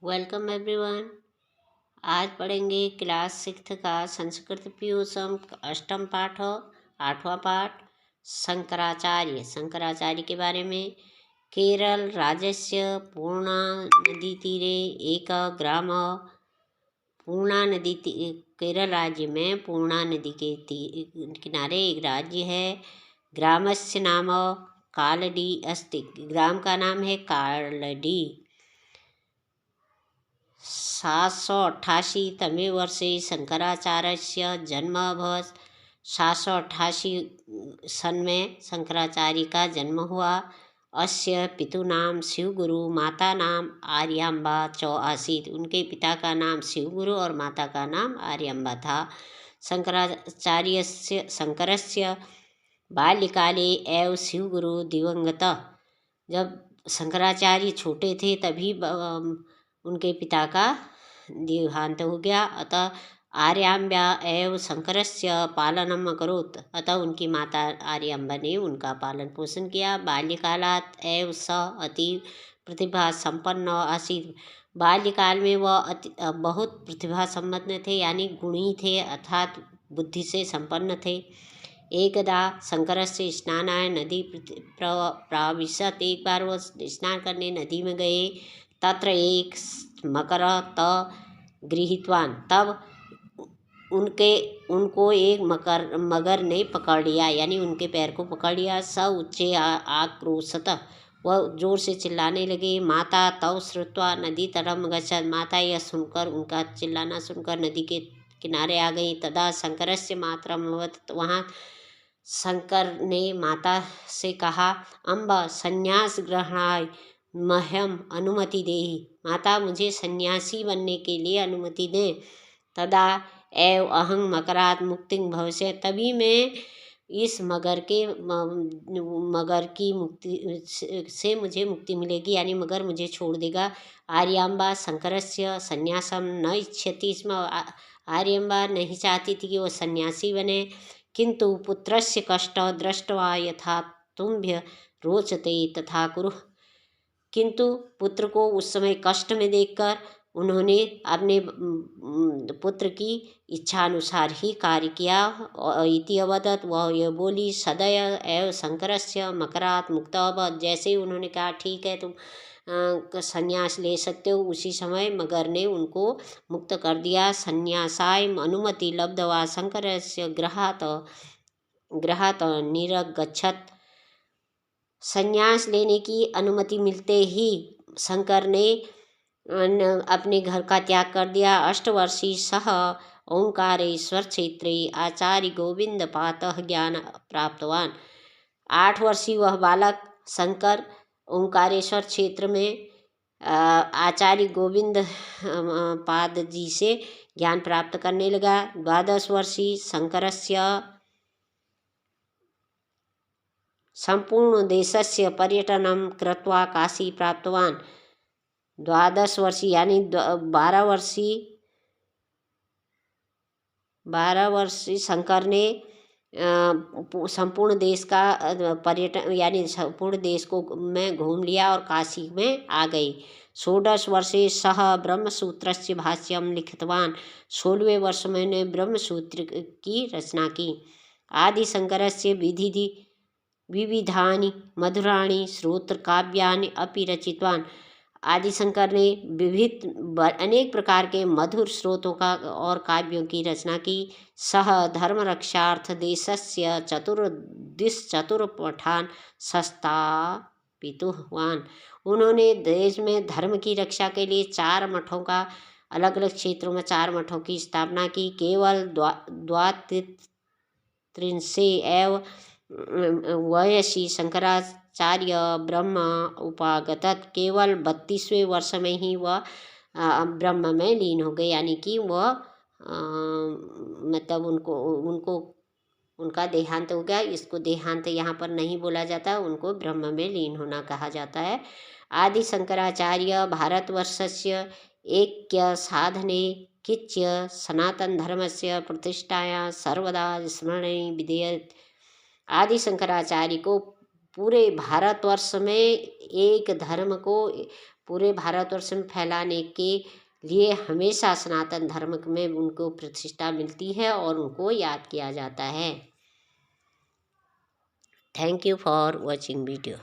Welcome everyone. आज पढ़ेंगे class 6 का संस्कृत पीयूषम अष्टम पाठ आठवां पाठ शंकराचार्य। शंकराचार्य के बारे में। केरल राज्यस्य पूर्णा नदी तीरे एक ग्राम। पूर्णा नदी केरल राज्य में पूर्णा नदी के किनारे एक राज्य है। ग्रामस्य नाम कालडी अस्ति। ग्राम का नाम है कालडी। 788 वर्षे शंकराचार्यस्य जन्म अभवत्। 788 सन में शंकराचार्य का जन्म हुआ। अस्य पितुनाम शिवगुरु माता नाम आर्याम्बा च आसीत्। उनके पिता का नाम शिवगुरु और माता का नाम आर्याम्बा था। शंकरस्य बाल्यकाले एव शिवगुरु दिवंगतः। जब शंकराचार्य छोटे थे तभी उनके पिता का देहांत हो गया। अतः आर्याम्बा एव शंकरस्य पालनम अकरोत्। अतः उनकी माता आर्याम्बा ने उनका पालन पोषण किया। बाल्यकालात् एव स अति प्रतिभा संपन्न आसीत्। बाल्यकाल में वह बहुत प्रतिभा संपन्न थे, यानी गुणी थे अर्थात बुद्धि से संपन्न थे। एकदा शंकरस्य स्नानाय नदी प्राविशत्। एक बार वह स्नान करने नदी में गए। तत्र एक मकर त गृहीतवान। तब उनको एक मगर ने पकड़ लिया, यानी उनके पैर को पकड़ लिया। स उच्चे आक्रोशत। वह जोर से चिल्लाने लगे। माता तव श्रुत्वा नदी तरम गच्छत। माता यह सुनकर, उनका चिल्लाना सुनकर नदी के किनारे आ गई। तदा शंकरस्य मातरम अभवत्। वहाँ शंकर ने माता से कहा, अम्ब संन्यास ग्रहणाय मह्यम अनुमति देहि। माता मुझे सन्यासी बनने के लिए अनुमति दें। तदा एव अहं मकरात् मुक्तिं भविष्य। तभी मैं इस मगर की मुक्ति से मुझे मुक्ति मिलेगी, यानी मगर मुझे छोड़ देगा। आर्याम्बा शंकरस्य संन्यासम न इच्छति स्म। आर्याम्बा नहीं चाहती थी कि वो सन्यासी बने। किंतु पुत्रस्य कष्ट दृष्ट्वा यथा तुम्भ्य रोचते तथा कुरु। किंतु पुत्र को उस समय कष्ट में देखकर उन्होंने अपने पुत्र की इच्छा अनुसार ही कार्य किया। इति अवदत्। वह यह बोली, सदय एव शंकरस्य मकरात् मुक्त अभवत्। जैसे ही उन्होंने कहा ठीक है तुम संन्यास ले सकते हो, उसी समय मगर ने उनको मुक्त कर दिया। संन्यासाय अनुमति लब्ध्वा शंकरस्य गृहात् निरगच्छत्। संन्यास लेने की अनुमति मिलते ही शंकर ने अपने घर का त्याग कर दिया। 8 वर्षीय सह ओंकारेश्वर क्षेत्रे आचार्य गोविंद पातः ज्ञान प्राप्तवान। 8 वर्षीय वह बालक शंकर ओंकारेश्वर क्षेत्र में आचार्य गोविंद पाद जी से ज्ञान प्राप्त करने लगा। 12 वर्षीय शंकरस्य संपूर्ण देशस्य पर्यटनं कृत्वा काशी प्राप्तवान। 12 वर्षीय यानी 12 वर्षीय शंकर ने संपूर्ण देश का पर्यटन, यानी संपूर्ण देश को में घूम लिया और काशी में आ गई। 16 वर्षे सह ब्रह्मसूत्रस्य भाष्यम लिखितवान। 16वें वर्ष में ने ब्रह्मसूत्र की रचना की। आदि शंकरस्य विविधानि मधुराणि श्रोत्र काव्यानि अपि रचितवान। आदिशंकर ने विविध अनेक प्रकार के मधुर स्रोतों का और काव्यों की रचना की। सह धर्म रक्षार्थ देशस्य चतुर्पठान संस्थापितवान। उन्होंने देश में धर्म की रक्षा के लिए 4 मठों का, अलग अलग क्षेत्रों में 4 मठों की स्थापना की। केवल द्वात्रिंशे एव वयसी शंकराचार्य ब्रह्म उपागतत्। केवल 32वें वर्ष में ही वह ब्रह्म में लीन हो गए, यानी कि वह मतलब उनका देहांत हो गया। इसको देहांत यहाँ पर नहीं बोला जाता, उनको ब्रह्म में लीन होना कहा जाता है। आदि शंकराचार्य भारतवर्षस्य ऐक्य साधने किच्य सनातन धर्मस्य प्रतिष्ठाया सर्वदा स्मरणे विधेयत। आदि शंकराचार्य को पूरे भारतवर्ष में एक धर्म को पूरे भारतवर्ष में फैलाने के लिए हमेशा सनातन धर्म में उनको प्रतिष्ठा मिलती है और उनको याद किया जाता है। Thank you for watching video.